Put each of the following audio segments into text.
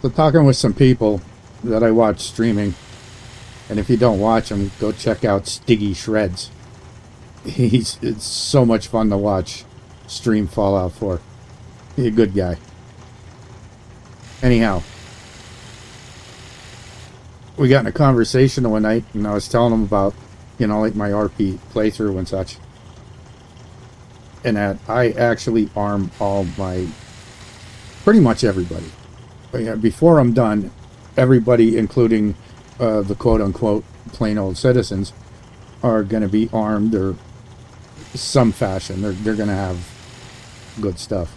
So talking with some people that I watch streaming, and if you don't watch him, go check out StiggyShreds. It's so much fun to watch stream Fallout 4. He's a good guy. Anyhow, we got in a conversation one night, and I was telling him about, like my RP playthrough and such, and that I actually arm pretty much everybody. But yeah, before I'm done, everybody, including the quote-unquote plain old citizens, are going to be armed or some fashion. They're going to have good stuff.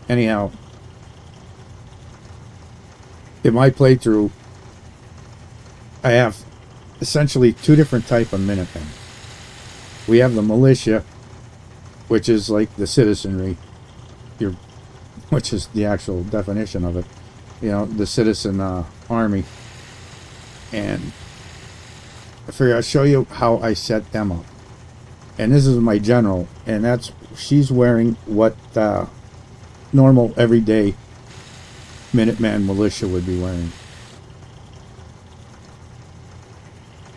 Anyhow, in my playthrough, I have essentially two different type of Minutemen. We have the militia, which is like the citizenry, which is the actual definition of it. The citizen army. And I figure I'll show you how I set them up. And this is my general, and she's wearing what normal everyday Minuteman militia would be wearing.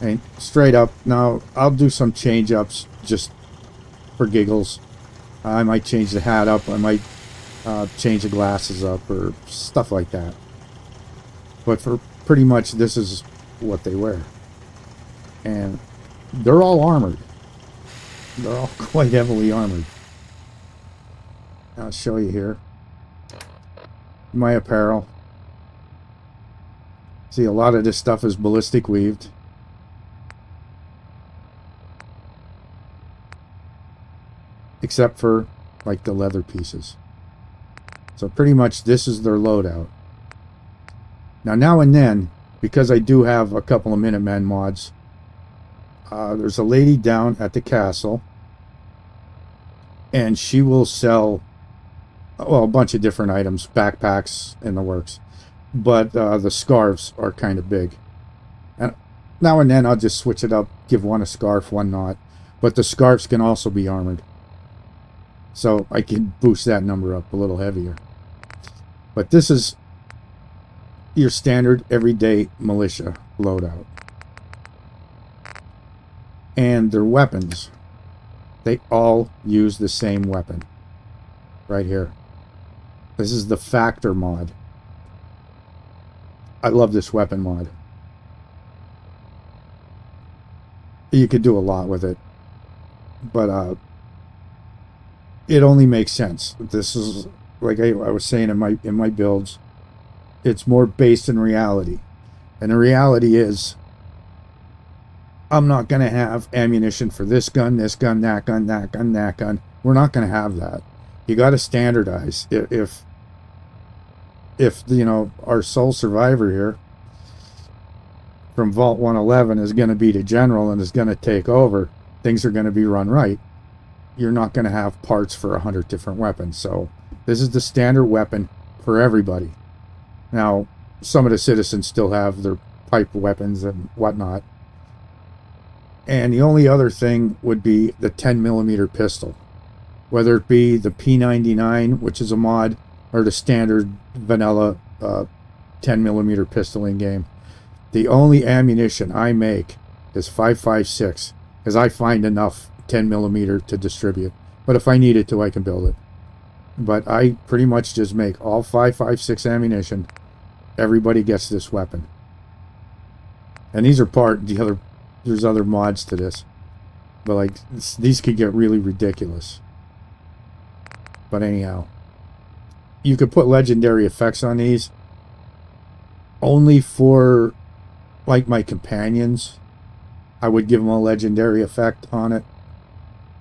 And straight up, now I'll do some change ups just for giggles. I might change the hat up, I might change the glasses up or stuff like that. But for pretty much this is what they wear. And they're all armored. They're all quite heavily armored. I'll show you here. My apparel. See, a lot of this stuff is ballistic weaved. Except for like the leather pieces. So pretty much this is their loadout. Now and then, because I do have a couple of Minutemen mods, there's a lady down at the castle, and she will sell, well, a bunch of different items, backpacks and the works, but the scarves are kind of big. And now and then I'll just switch it up, give one a scarf, one not, but the scarves can also be armored. So I can boost that number up a little heavier. But this is your standard everyday militia loadout. And their weapons, they all use the same weapon. Right here. This is the Factor mod. I love this weapon mod. You could do a lot with it. But it only makes sense. This is, like I was saying in my builds, it's more based in reality. And the reality is, I'm not going to have ammunition for this gun, that gun, that gun, that gun. We're not going to have that. You got to standardize. If our sole survivor here from Vault 111 is going to be the general and is going to take over, things are going to be run right. You're not going to have parts for 100 different weapons. So this is the standard weapon for everybody. Now, some of the citizens still have their pipe weapons and whatnot. And the only other thing would be the 10mm pistol. Whether it be the P99, which is a mod, or the standard vanilla 10mm pistol in game. The only ammunition I make is 5.56, because I find enough 10mm to distribute. But if I needed to, I can build it. But I pretty much just make all 5.56 ammunition. Everybody gets this weapon. And these are there's other mods to this. But like, these could get really ridiculous. But anyhow, you could put legendary effects on these. Only for, like, my companions, I would give them a legendary effect on it.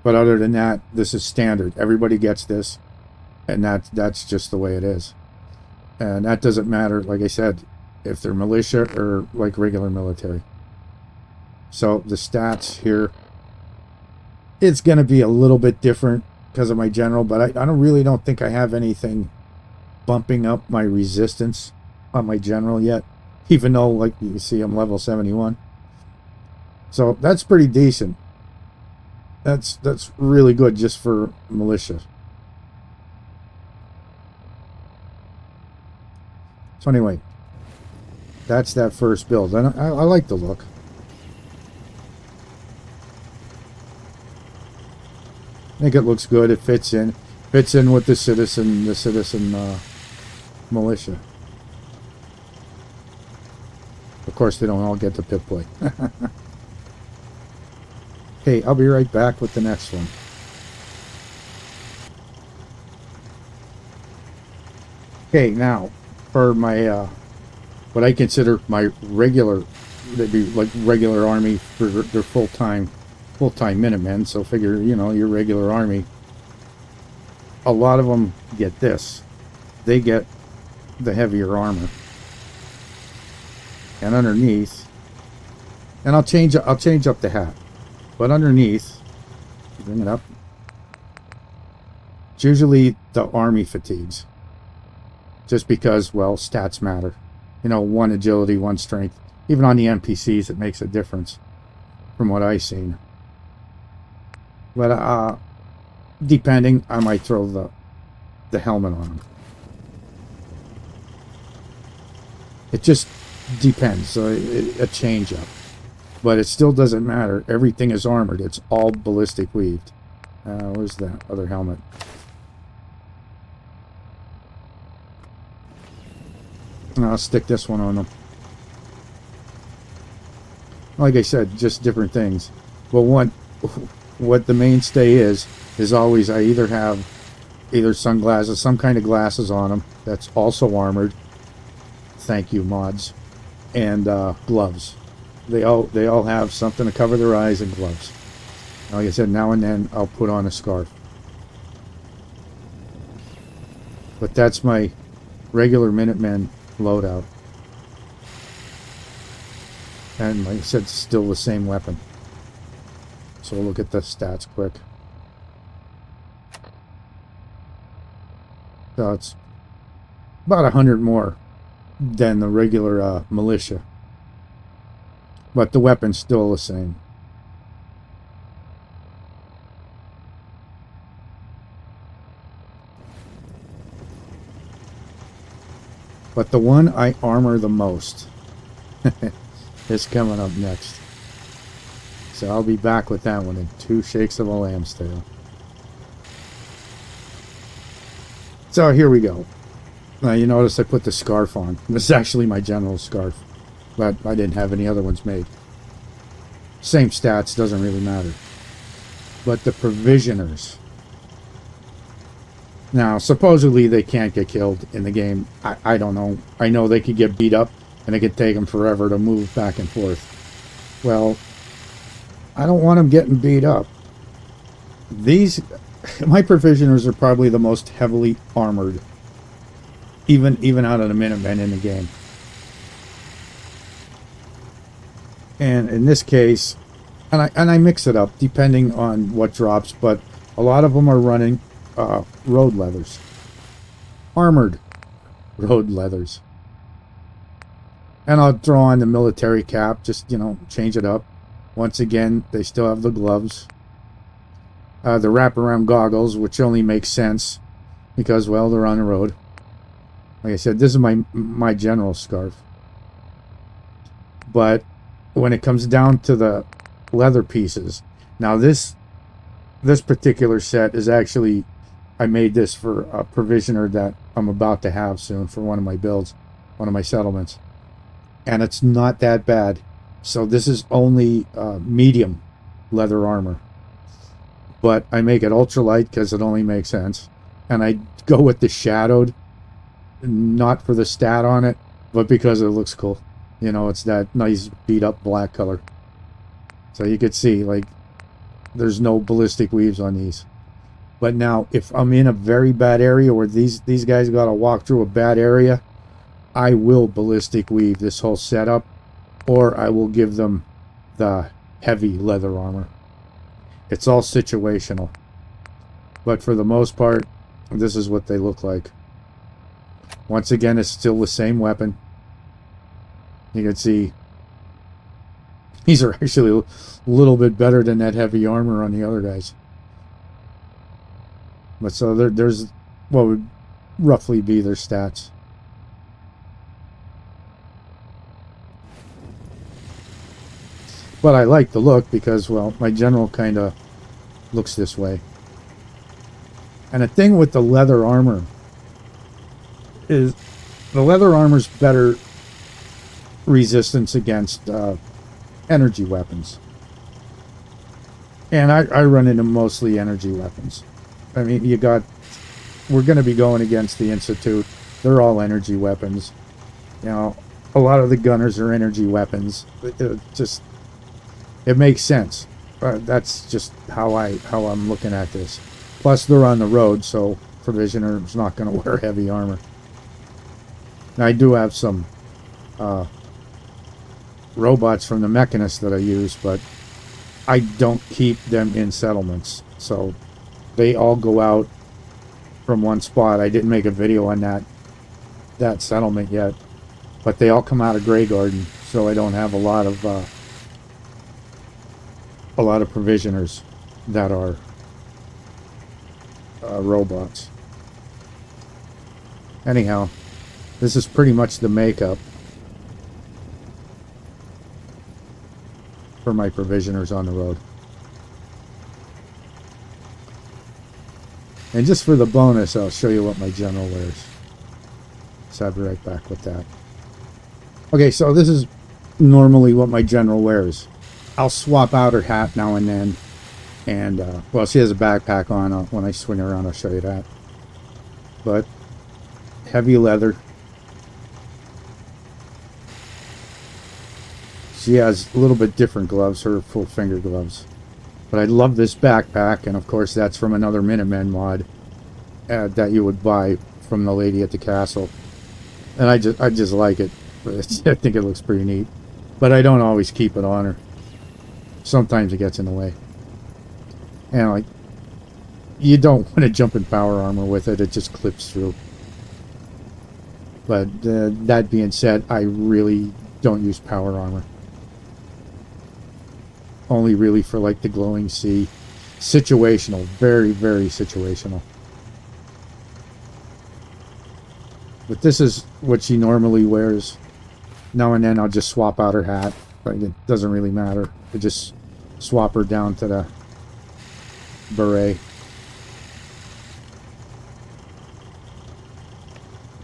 But other than that, this is standard. Everybody gets this, and that's just the way it is. And that doesn't matter, like I said, if they're militia or like regular military. So the stats here, it's going to be a little bit different because of my general, but I don't think I have anything bumping up my resistance on my general yet, even though, like you see, I'm level 71. So that's pretty decent. That's really good just for militia. So anyway, that's that first build, and I like the look. I think it looks good. It fits in with the citizen militia. Of course, they don't all get the pip boy. Okay, I'll be right back with the next one. Okay, now for my what I consider my regular, they'd be like regular army for their full-time Minutemen. So figure, you know, your regular army. A lot of them get this. They get the heavier armor, and underneath, and I'll change up the hat, but underneath, bring it up. It's usually the army fatigues, just because, well, stats matter. You know, 1 agility, 1 strength. Even on the NPCs, it makes a difference, from what I've seen. But depending, I might throw the helmet on them. It just depends. So a change up, but it still doesn't matter. Everything is armored. It's all ballistic weaved. Where's that other helmet? I'll stick this one on them. Like I said, just different things. But what the mainstay is always I either have sunglasses, some kind of glasses on them that's also armored. Thank you, mods. And gloves. They all have something to cover their eyes and gloves. Like I said, now and then I'll put on a scarf. But that's my regular Minutemen loadout. And like I said, it's still the same weapon. So we'll look at the stats quick. So it's about 100 more than the regular militia. But the weapon's still the same. But the one I armor the most is coming up next. So I'll be back with that one in 2 shakes of a lamb's tail. So here we go. Now you notice I put the scarf on. This is actually my general's scarf, but I didn't have any other ones made. Same stats, doesn't really matter. But the provisioners. Now, supposedly they can't get killed in the game. I don't know. I know they could get beat up, and it could take them forever to move back and forth. Well, I don't want them getting beat up. My provisioners are probably the most heavily armored, even out of the Minutemen in the game. And in this case, and I mix it up depending on what drops, but a lot of them are running road leathers, armored road leathers, and I'll throw on the military cap, just, you know, change it up. Once again, they still have the gloves, the wraparound goggles, which only makes sense because, well, they're on the road. Like I said, this is my general scarf. But when it comes down to the leather pieces, now this particular set is actually, I made this for a provisioner that I'm about to have soon for one of my builds, one of my settlements, and it's not that bad. So this is only medium leather armor, but I make it ultralight because it only makes sense, and I go with the shadowed, not for the stat on it, but because it looks cool. You know, it's that nice beat up black color. So you could see, like, there's no ballistic weaves on these. But now, if I'm in a very bad area where these guys got to walk through a bad area, I will ballistic weave this whole setup, or I will give them the heavy leather armor. It's all situational. But for the most part, this is what they look like. Once again, it's still the same weapon. You can see these are actually a little bit better than that heavy armor on the other guys. But so there's what would roughly be their stats. But I like the look because, well, my general kind of looks this way. And the thing with the leather armor is the leather armor's better resistance against energy weapons. And I run into mostly energy weapons. I mean, we're going to be going against the Institute. They're all energy weapons. You know, a lot of the gunners are energy weapons. It makes sense. That's just how I'm looking at this. Plus, they're on the road, so Provisioner's not going to wear heavy armor. Now, I do have some robots from the Mechanist that I use, but I don't keep them in settlements. So they all go out from one spot. I didn't make a video on that settlement yet, but they all come out of Grey Garden, so I don't have a lot of Provisioners that are robots. Anyhow, this is pretty much the makeup for my Provisioners on the road. And just for the bonus, I'll show you what my general wears. So I'll be right back with that. Okay, so this is normally what my general wears. I'll swap out her hat now and then. And, well, she has a backpack on. When I swing her around, I'll show you that. But, heavy leather. She has a little bit different gloves, her full finger gloves. But I love this backpack, and of course that's from another Minutemen mod that you would buy from the lady at the castle. And I just like it. I think it looks pretty neat. But I don't always keep it on her. Sometimes it gets in the way. And like, you don't want to jump in power armor with it, it just clips through. But that being said, I really don't use power armor. Only really for like the glowing sea. Situational. Very, very situational. But this is what she normally wears. Now and then I'll just swap out her hat. But it doesn't really matter. I just swap her down to the beret.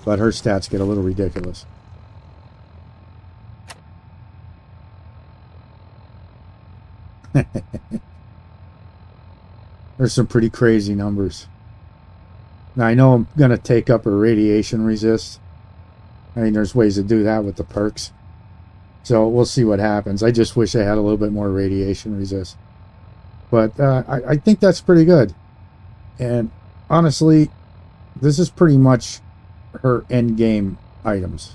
But her stats get a little ridiculous. There's some pretty crazy numbers. Now I know I'm going to take up her radiation resist. I mean, there's ways to do that with the perks. So we'll see what happens. I just wish I had a little bit more radiation resist. But I think that's pretty good. And honestly, this is pretty much her end game items.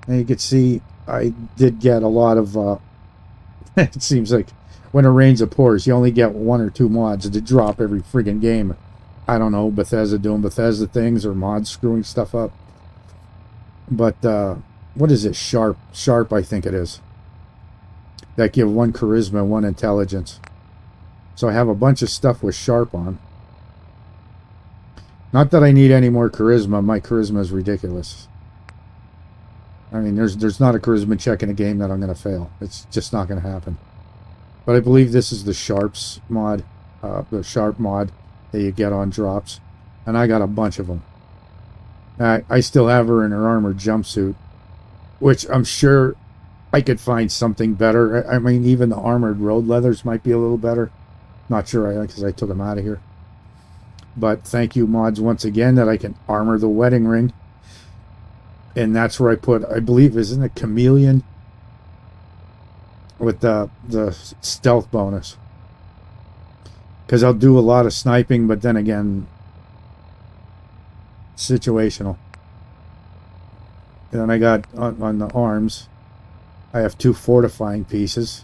And you can see I did get a lot of it seems like when it rains it pours. You only get 1 or 2 mods to drop every friggin' game. I don't know, Bethesda doing Bethesda things or mods screwing stuff up. But what is it? Sharp I think it is. That give 1 charisma, 1 intelligence. So I have a bunch of stuff with sharp on. Not that I need any more charisma. My charisma is ridiculous. I mean, there's not a charisma check in a game that I'm going to fail. It's just not going to happen. But I believe this is the Sharps mod, the Sharp mod that you get on drops. And I got a bunch of them. I still have her in her armored jumpsuit, which I'm sure I could find something better. I mean, even the armored road leathers might be a little better. Not sure, because I took them out of here. But thank you, mods, once again, that I can armor the wedding ring. And that's where I put, I believe, isn't it Chameleon? With the stealth bonus. Because I'll do a lot of sniping, but then again, situational. And then I got, on the arms, I have 2 fortifying pieces.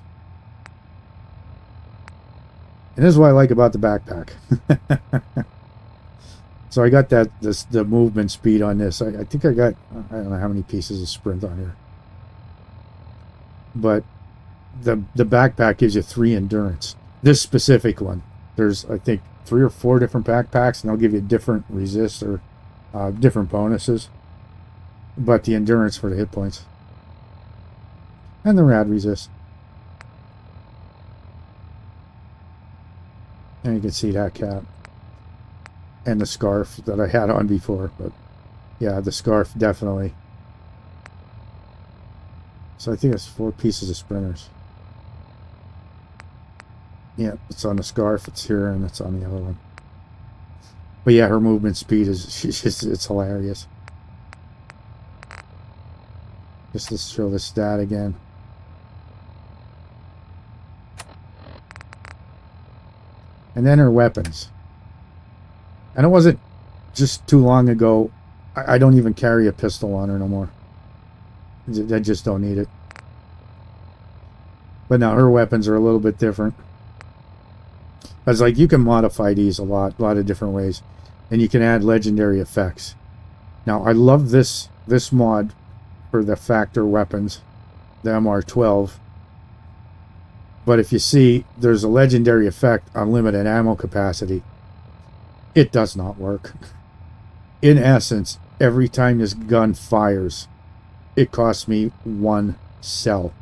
And this is what I like about the backpack. So I got the movement speed on this. I think I got, I don't know how many pieces of sprint on here. But the backpack gives you 3 endurance. This specific one. There's, I think, 3 or 4 different backpacks, and they'll give you different resist or different bonuses. But the endurance for the hit points. And the rad resist. And you can see that cap. And the scarf that I had on before. But yeah, the scarf definitely. So I think it's 4 pieces of sprinters. Yeah, it's on the scarf, it's here, and it's on the other one. But yeah, her movement speed is, it's hilarious. Just to show the stat again. And then her weapons. And it wasn't just too long ago. I don't even carry a pistol on her no more. I just don't need it. But now her weapons are a little bit different. It's like you can modify these a lot of different ways. And you can add legendary effects. Now I love this mod for the factor weapons, the MR12. But if you see, there's a legendary effect, unlimited ammo capacity. It does not work. In essence, every time this gun fires, it costs me 1 cell.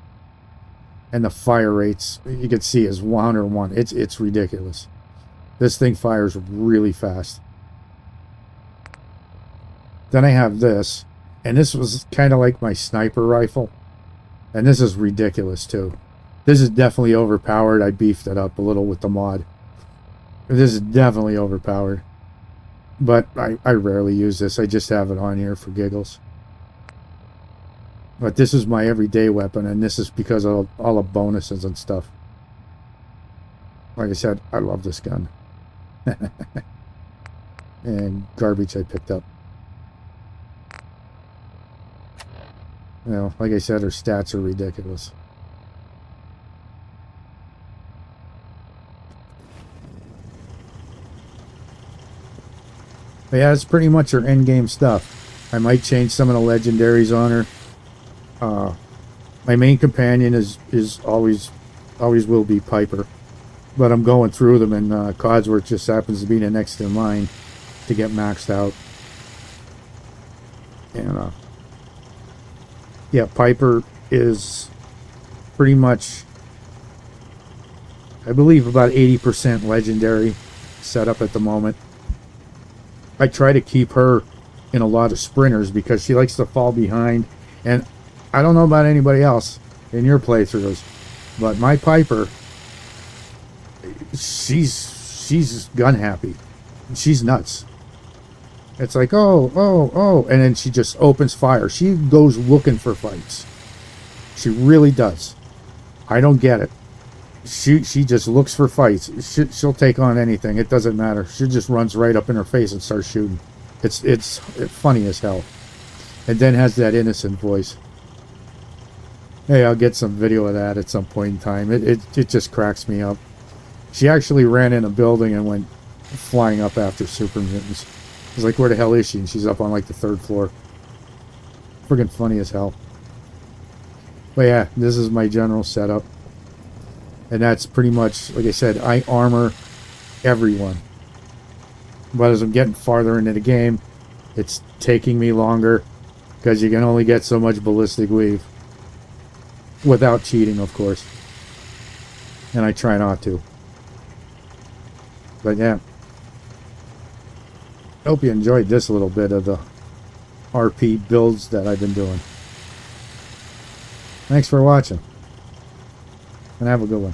And the fire rates, you can see, is 101. It's ridiculous. This thing fires really fast. Then I have this, and this was kind of like my sniper rifle. And this is ridiculous too. This is definitely overpowered. I beefed it up a little with the mod. This is definitely overpowered. But I rarely use this. I just have it on here for giggles. But this is my everyday weapon, and this is because of all the bonuses and stuff. Like I said, I love this gun. And garbage I picked up. You know, like I said, her stats are ridiculous. But yeah, it's pretty much her end-game stuff. I might change some of the legendaries on her. My main companion is always will be Piper. But I'm going through them, and Codsworth just happens to be the next in line to get maxed out. And yeah, Piper is pretty much, I believe, about 80% legendary setup at the moment. I try to keep her in a lot of sprinters because she likes to fall behind. And I don't know about anybody else in your playthroughs, but my Piper, she's gun happy. She's nuts. It's like, oh, and then she just opens fire. She goes looking for fights. She really does. I don't get it. She just looks for fights. She'll take on anything. It doesn't matter. She just runs right up in her face and starts shooting. It's funny as hell. And then has that innocent voice. Hey, I'll get some video of that at some point in time. It just cracks me up. She actually ran in a building and went flying up after super mutants. I was like, where the hell is she? And she's up on like the 3rd floor. Friggin' funny as hell. But yeah, this is my general setup. And that's pretty much, like I said, I armor everyone. But as I'm getting farther into the game, it's taking me longer because you can only get so much ballistic weave. Without cheating, of course. And I try not to. But yeah. I hope you enjoyed this little bit of the RP builds that I've been doing. Thanks for watching. And have a good one.